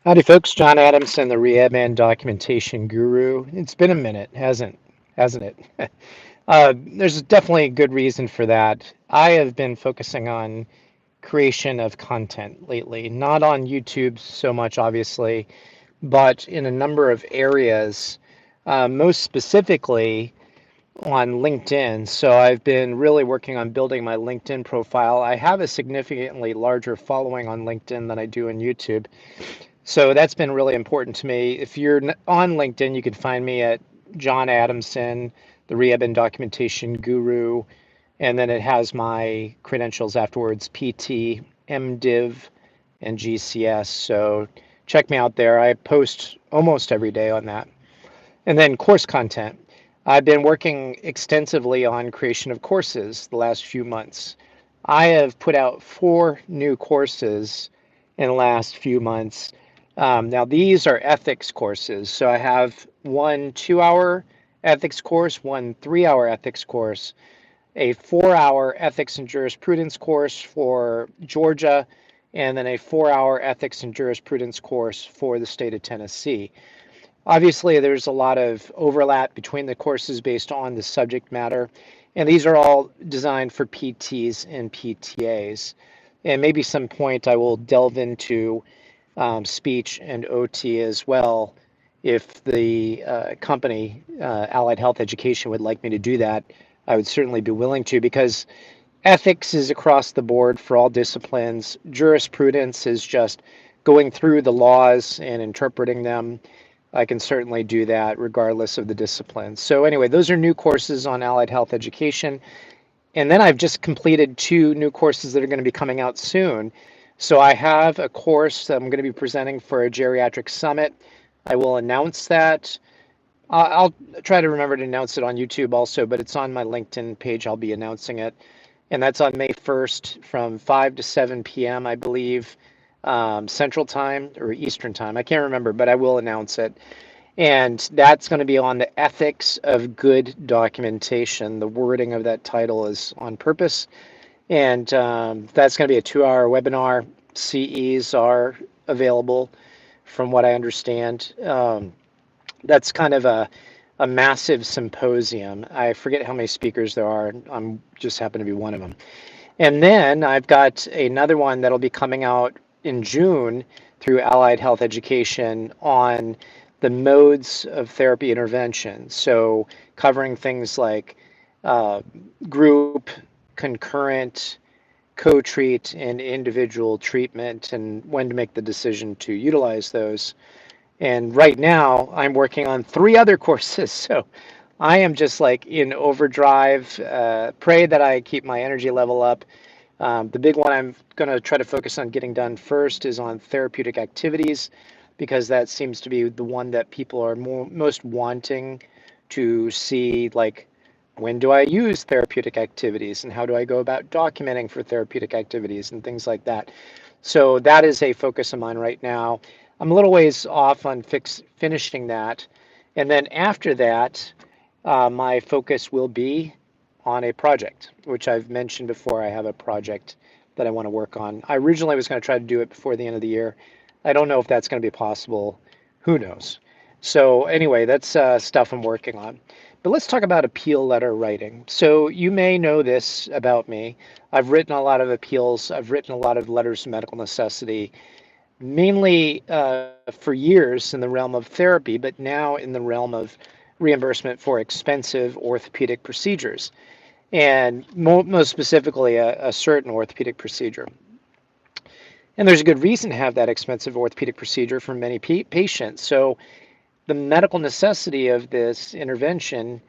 Howdy, folks. John Adamson, the Rehab and Documentation Guru. It's been a minute, hasn't it? There's definitely a good reason for that. I have been focusing on creation of content lately, not on YouTube so much, obviously, but in a number of areas, most specifically on LinkedIn. So I've been really working on building my LinkedIn profile. I have a significantly larger following on LinkedIn than I do on YouTube. So that's been really important to me. If you're on LinkedIn, you can find me at John Adamson, the Rehab and Documentation Guru, and then it has my credentials afterwards, PT, MDiv, and GCS. So check me out there. I post almost every day on that. And then course content. I've been working extensively on creation of courses the last few months. I have put out 4 new courses in the last few months. Now, these are ethics courses. So I have one 2 hour ethics course, one 3 hour ethics course, a 4 hour ethics and jurisprudence course for Georgia, and then a 4 hour ethics and jurisprudence course for the state of Tennessee. Obviously, there's a lot of overlap between the courses based on the subject matter, and these are all designed for PTs and PTAs. And maybe some point I will delve into speech and OT as well. If the company, Allied Health Education, would like me to do that, I would certainly be willing to because ethics is across the board for all disciplines. Jurisprudence is just going through the laws and interpreting them. I can certainly do that regardless of the discipline. So anyway, those are new courses on Allied Health Education. And then I've just completed 2 new courses that are going to be coming out soon. So I have a course that I'm going to be presenting for a geriatric summit. I will announce that. I'll try to remember to announce it on YouTube also, but it's on my LinkedIn page. I'll be announcing it. And that's on May 1st from 5 to 7 p.m., I believe, Central Time or Eastern Time. I can't remember, but I will announce it. And that's going to be on the ethics of good documentation. The wording of that title is on purpose. And that's going to be a 2 hour webinar. CEs are available from what I understand. That's kind of a massive symposium. I forget how many speakers there are. I'm just happen to be one of them. And then I've got another one that'll be coming out in June through Allied Health Education on the modes of therapy intervention. So covering things like uh, group, concurrent, co-treat, and individual treatment, and when to make the decision to utilize those. And right now, I'm working on 3 other courses. So I am just like in overdrive. Pray that I keep my energy level up. The big one I'm going to try to focus on getting done first is on therapeutic activities, because that seems to be the one that people are most wanting to see, like, when do I use therapeutic activities and how do I go about documenting for therapeutic activities and things like that. So that is a focus of mine right now. I'm a little ways off on finishing that. And then after that, my focus will be on a project, which I've mentioned before. I have a project that I want to work on. I originally was going to try to do it before the end of the year. I don't know if that's going to be possible. Who knows? So anyway, that's stuff I'm working on. But let's talk about appeal letter writing. So you may know this about me. I've written a lot of appeals. I've written a lot of letters of medical necessity, mainly for years in the realm of therapy, but now in the realm of reimbursement for expensive orthopedic procedures, and most specifically a certain orthopedic procedure. And there's a good reason to have that expensive orthopedic procedure for many patients. So the medical necessity of this intervention,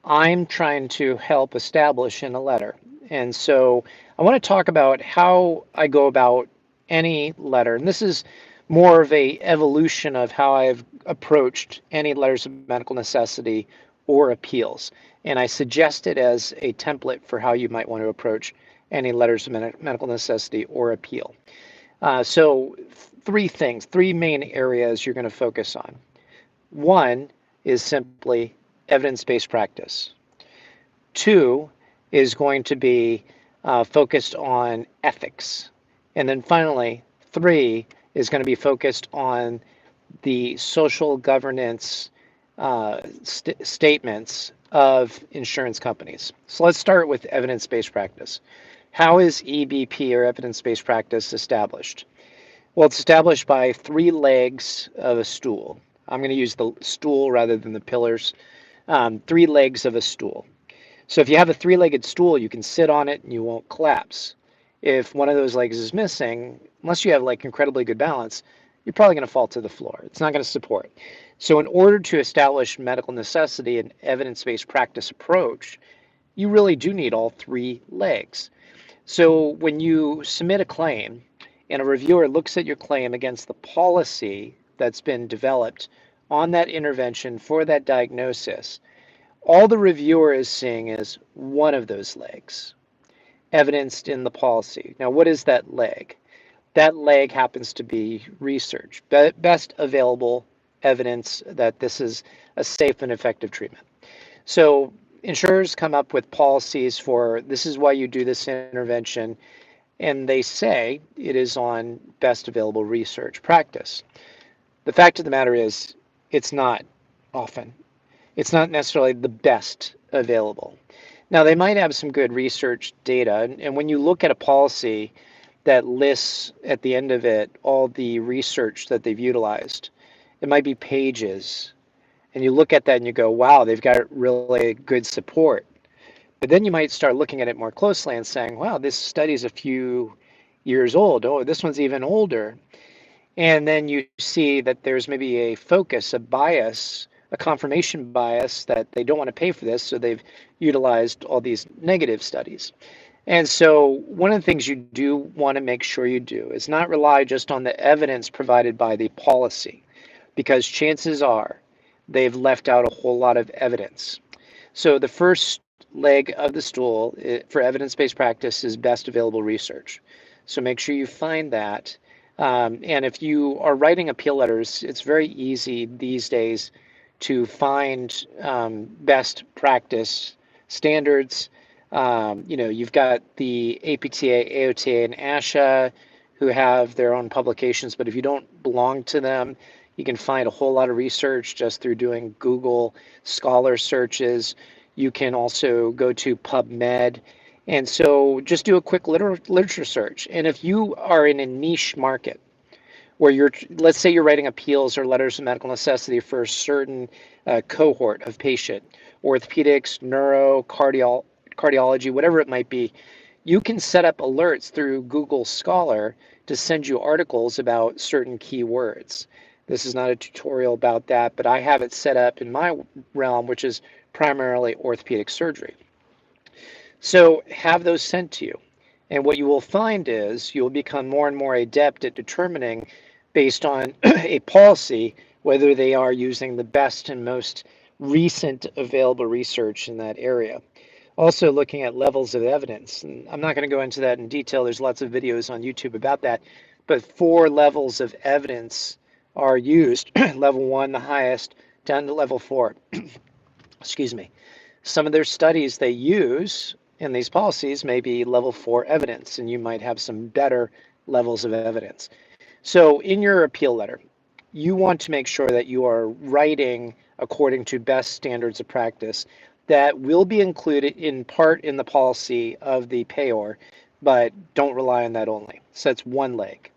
I'm trying to help establish in a letter. And so I want to talk about how I go about any letter. And this is more of a evolution of how I've approached any letters of medical necessity or appeals. And I suggest it as a template for how you might want to approach any letters of medical necessity or appeal. So 3 things, 3 main areas you're going to focus on. One is simply evidence-based practice. 2 is going to be focused on ethics. And then finally, 3 is going to be focused on the social governance statements of insurance companies. So let's start with evidence-based practice. How is EBP, or evidence-based practice, established? Well, it's established by three legs of a stool. I'm going to use the stool rather than the pillars. Three legs of a stool. So if you have a three-legged stool, you can sit on it and you won't collapse. If one of those legs is missing, unless you have like incredibly good balance, you're probably going to fall to the floor. It's not going to support. So in order to establish medical necessity and evidence-based practice approach, you really do need all three legs. So when you submit a claim and a reviewer looks at your claim against the policy that's been developed on that intervention for that diagnosis, all the reviewer is seeing is one of those legs evidenced in the policy. Now, what is that leg? That leg happens to be research, best available evidence that this is a safe and effective treatment. So insurers come up with policies for this is why you do this intervention, and they say it is on best available research practice. The fact of the matter is, it's not often. It's not necessarily the best available. Now, they might have some good research data, and when you look at a policy that lists at the end of it all the research that they've utilized, it might be pages, and you look at that and you go, wow, they've got really good support. But then you might start looking at it more closely and saying, wow, this study's a few years old. Oh, this one's even older. And then you see that there's maybe a focus, a bias, a confirmation bias that they don't want to pay for this, so they've utilized all these negative studies. And so one of the things you do want to make sure you do is not rely just on the evidence provided by the policy, because chances are they've left out a whole lot of evidence. So the first leg of the stool for evidence-based practice is best available research. So make sure you find that. And if you are writing appeal letters, it's very easy these days to find best practice standards. You've got the APTA, AOTA, and ASHA who have their own publications, but if you don't belong to them, you can find a whole lot of research just through doing Google Scholar searches. You can also go to PubMed. And so just do a quick literature search. And if you are in a niche market where let's say you're writing appeals or letters of medical necessity for a certain cohort of patient, orthopedics, neuro, cardiology, whatever it might be, you can set up alerts through Google Scholar to send you articles about certain keywords. This is not a tutorial about that, but I have it set up in my realm, which is primarily orthopedic surgery. So have those sent to you. And what you will find is you'll become more and more adept at determining, based on a policy, whether they are using the best and most recent available research in that area. Also looking at levels of evidence. And I'm not going to go into that in detail. There's lots of videos on YouTube about that. But 4 levels of evidence are used. Level 1, the highest, down to level 4. Excuse me. Some of their studies they use in these policies may be level 4 evidence, and you might have some better levels of evidence. So in your appeal letter, you want to make sure that you are writing according to best standards of practice that will be included in part in the policy of the payor, but don't rely on that only. So that's one leg.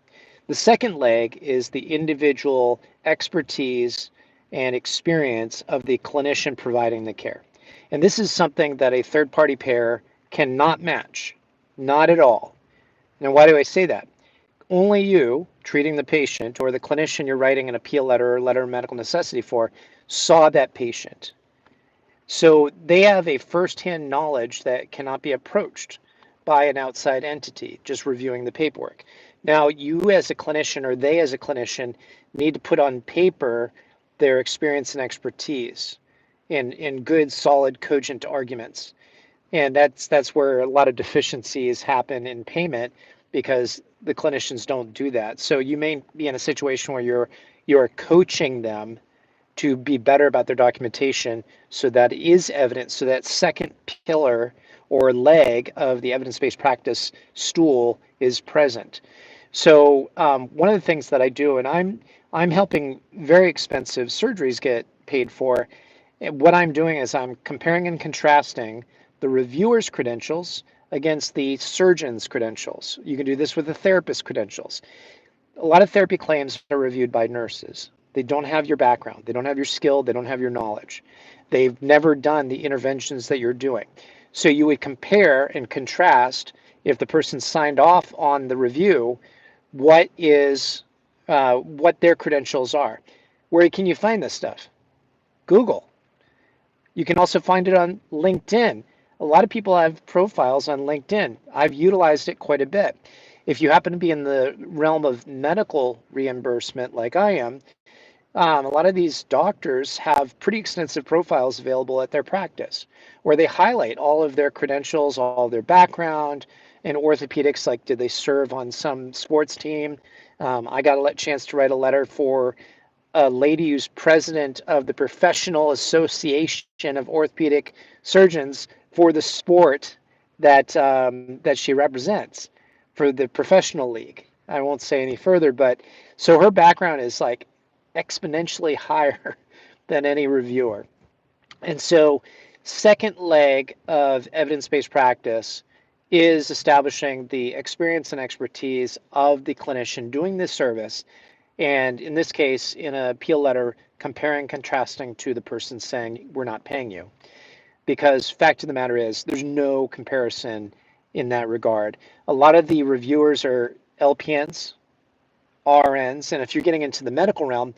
The second leg is the individual expertise and experience of the clinician providing the care. And this is something that a third-party payer cannot match, not at all. Now, why do I say that? Only you, treating the patient, or the clinician you're writing an appeal letter or letter of medical necessity for, saw that patient. So they have a firsthand knowledge that cannot be approached by an outside entity just reviewing the paperwork. Now, you as a clinician, or they as a clinician, need to put on paper their experience and expertise in good, solid, cogent arguments. And that's where a lot of deficiencies happen in payment, because the clinicians don't do that. So you may be in a situation where you're coaching them to be better about their documentation, so that is evidence, so that second pillar or leg of the evidence-based practice stool is present. So one of the things that I do, and I'm helping very expensive surgeries get paid for. And what I'm doing is I'm comparing and contrasting the reviewer's credentials against the surgeon's credentials. You can do this with the therapist's credentials. A lot of therapy claims are reviewed by nurses. They don't have your background, they don't have your skill, they don't have your knowledge. They've never done the interventions that you're doing. So you would compare and contrast if the person signed off on the review, what their credentials are. Where can you find this stuff? Google. You can also find it on LinkedIn. A lot of people have profiles on LinkedIn. I've utilized it quite a bit. If you happen to be in the realm of medical reimbursement like I am, a lot of these doctors have pretty extensive profiles available at their practice where they highlight all of their credentials, all of their background. In orthopedics, like did they serve on some sports team? I got a chance to write a letter for a lady who's president of the Professional Association of Orthopedic Surgeons for the sport that she represents for the professional league. I won't say any further, but so her background is like exponentially higher than any reviewer. And so, second leg of evidence-based practice is establishing the experience and expertise of the clinician doing this service, and in this case, in a appeal letter, comparing, contrasting to the person saying, we're not paying you. Because fact of the matter is, there's no comparison in that regard. A lot of the reviewers are LPNs, RNs, and if you're getting into the medical realm,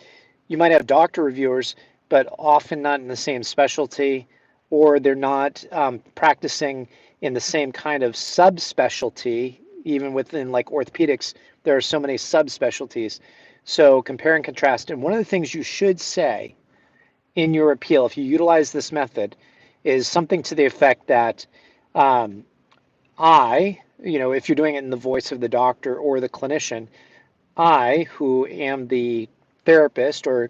you might have doctor reviewers, but often not in the same specialty, or they're not practicing in the same kind of subspecialty. Even within like orthopedics, there are so many subspecialties. So compare and contrast. And one of the things you should say in your appeal, if you utilize this method, is something to the effect that um, if you're doing it in the voice of the doctor or the clinician, I, who am the therapist or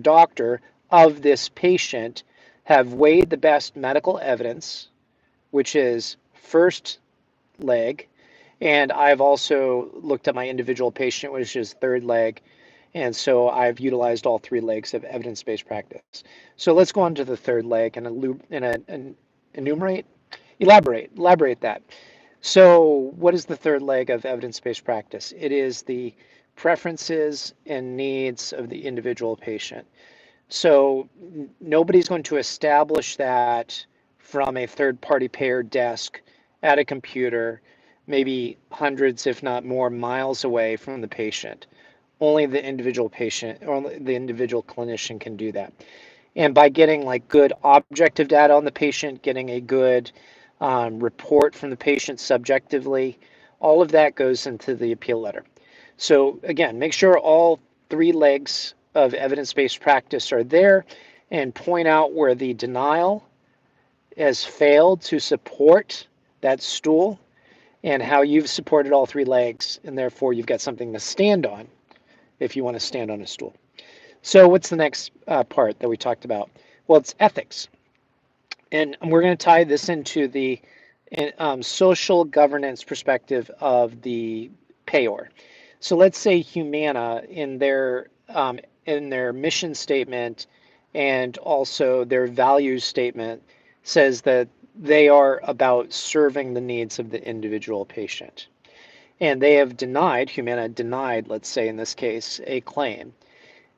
doctor of this patient, have weighed the best medical evidence, which is first leg, and I've also looked at my individual patient, which is third leg, and so I've utilized all three legs of evidence-based practice. So let's go on to the third leg and enumerate, elaborate that. So, what is the third leg of evidence-based practice? It is the preferences and needs of the individual patient. So, nobody's going to establish that from a third-party payer desk at a computer, maybe hundreds, if not more, miles away from the patient. Only the individual patient or the individual clinician can do that. And by getting like good objective data on the patient, getting a good report from the patient subjectively, all of that goes into the appeal letter. So again, make sure all three legs of evidence-based practice are there and point out where the denial has failed to support that stool and how you've supported all three legs, and therefore you've got something to stand on if you want to stand on a stool. So what's the next part that we talked about? Well, it's ethics. And we're going to tie this into the social governance perspective of the payor. So let's say Humana in their mission statement and also their values statement says that they are about serving the needs of the individual patient. And they have Humana denied, let's say in this case, a claim,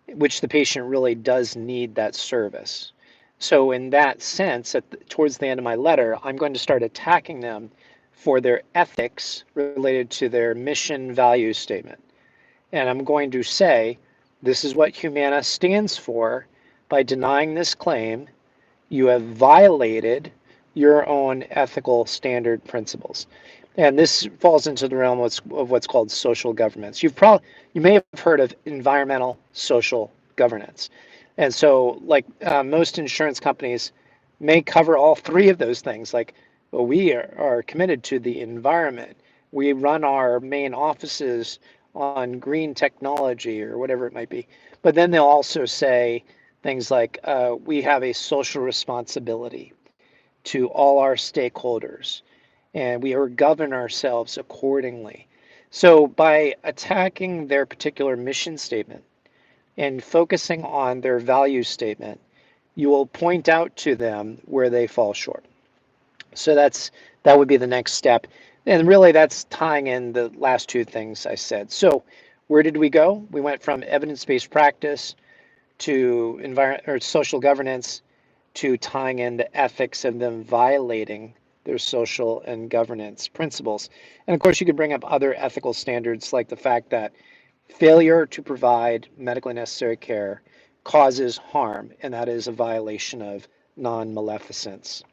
which the patient really does need that service. So in that sense, towards the end of my letter, I'm going to start attacking them for their ethics related to their mission value statement. And I'm going to say, this is what Humana stands for. By denying this claim, you have violated your own ethical standard principles. And this falls into the realm of what's called social governance. You may have heard of environmental social governance. And so, like most insurance companies may cover all three of those things. Like, well, we are committed to the environment. We run our main offices on green technology or whatever it might be. But then they'll also say things like, we have a social responsibility to all our stakeholders, and we govern ourselves accordingly. So by attacking their particular mission statement and focusing on their value statement, you will point out to them where they fall short. So that would be the next step. And really that's tying in the last two things I said. So where did we go? We went from evidence-based practice to environment or social governance to tying in the ethics of them violating their social and governance principles. And of course, you could bring up other ethical standards like the fact that failure to provide medically necessary care causes harm, and that is a violation of non-maleficence.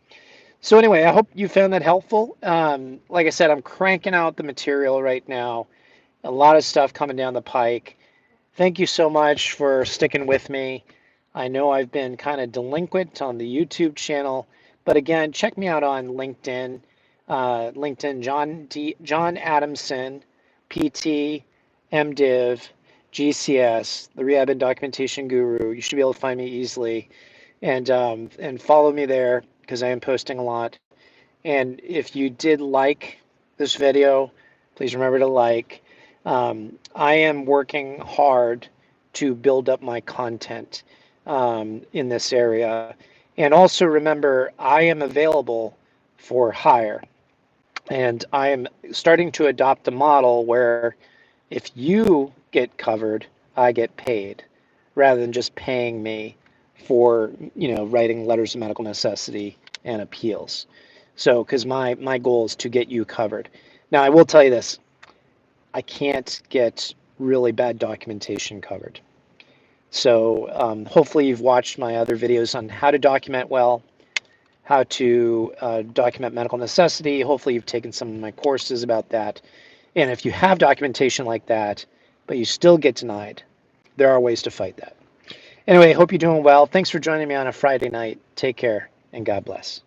So anyway, I hope you found that helpful. Like I said, I'm cranking out the material right now. A lot of stuff coming down the pike. Thank you so much for sticking with me. I know I've been kind of delinquent on the YouTube channel, but again, check me out on LinkedIn. LinkedIn, John Adamson, PT, MDiv, GCS, the Rehab and Documentation Guru. You should be able to find me easily, and follow me there because I am posting a lot. And if you did like this video, please remember to like. I am working hard to build up my content in this area. And also remember, I am available for hire. And I am starting to adopt a model where if you get covered, I get paid rather than just paying me for, writing letters of medical necessity and appeals. So, because my goal is to get you covered. Now, I will tell you this, I can't get really bad documentation covered. So hopefully you've watched my other videos on how to document well, how to document medical necessity. Hopefully you've taken some of my courses about that. And if you have documentation like that, but you still get denied, there are ways to fight that. Anyway, hope you're doing well. Thanks for joining me on a Friday night. Take care and God bless.